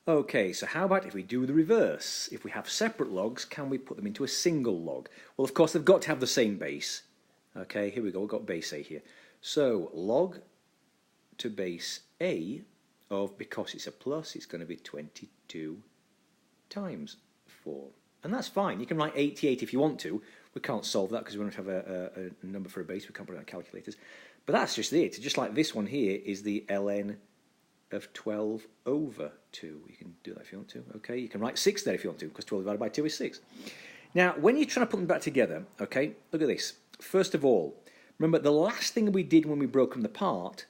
Okay, so how about if we do the reverse? If we have separate logs, can we put them into a single log? Well, of course, they've got to have the same base. Okay, here we go, we've got base A here. So log to base A of, because it's a plus, it's going to be 22 times 4. And that's fine. You can write 88 if you want to. We can't solve that because we don't have a number for a base. We can't put it on calculators. But that's just it. Just like this one here is the ln of 12 over 2. You can do that if you want to. Okay, you can write 6 there if you want to, because 12 divided by 2 is 6. Now, when you're trying to put them back together, okay, look at this. First of all, remember the last thing we did when we broke them apart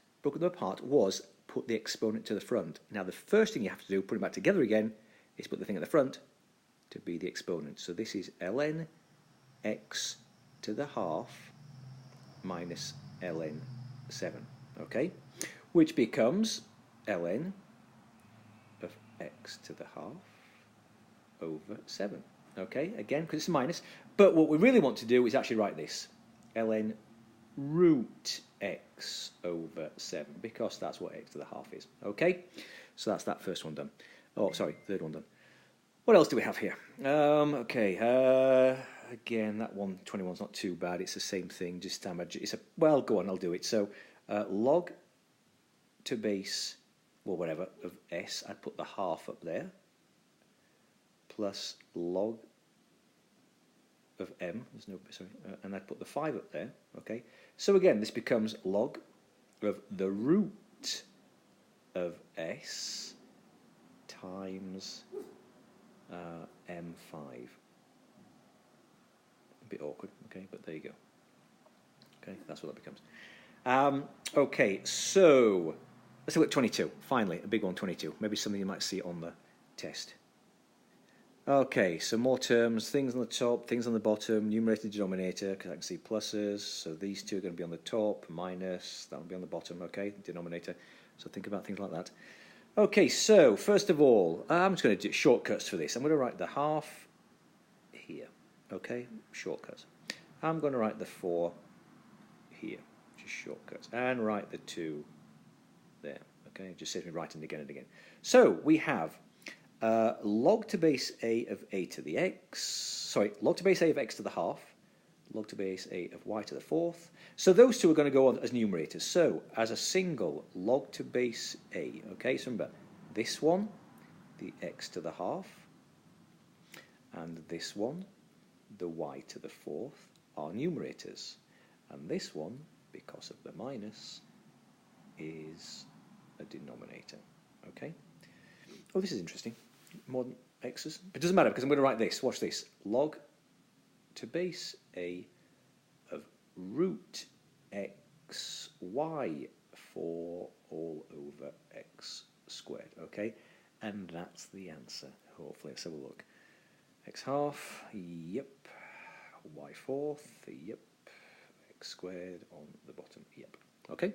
was put the exponent to the front. Now, the first thing you have to do, put them back together again, is put the thing at the front to be the exponent. So this is ln x to the half minus ln 7, okay? Which becomes ln of x to the half over 7, okay? Again, because it's a minus. But what we really want to do is actually write this, ln root x over 7, because that's what x to the half is, okay? So that's that first one done. Oh, sorry, third one done. What else do we have here? Again, that 121's not too bad. It's the same thing, just it's a, well, go on, I'll do it. So log to base, well, whatever, of s, I'd put the half up there, plus log of m, there's no, sorry, and I'd put the 5 up there, okay? So again, this becomes log of the root of s times m5. A bit awkward, okay, but there you go. Okay, that's what that becomes. Okay, so let's look at 22. Finally, a big one, 22. Maybe something you might see on the test. Okay, so more terms, things on the top, things on the bottom, numerator, denominator, because I can see pluses. So these two are going to be on the top, minus, that will be on the bottom, okay, denominator. So think about things like that. Okay, so first of all, I'm just going to do shortcuts for this. I'm going to write the half here, okay, shortcuts. I'm going to write the 4 here, just shortcuts, and write the 2 there, okay, it just saves me writing again and again. So we have log to base a of a to the x, sorry, log to base a of x to the half, log to base a of y to the 4th. So those two are going to go on as numerators. So as a single, log to base a, okay, so remember, this one, the x to the half, and this one, the y to the 4th, are numerators. And this one, because of the minus, is a denominator, okay? Oh, this is interesting. More than x's. But it doesn't matter, because I'm going to write this. Watch this. Log to base a of root x y 4 all over x squared, okay? And that's the answer, hopefully. Let's have a look. X half, yep. Y 4th, yep. X squared on the bottom, yep. Okay?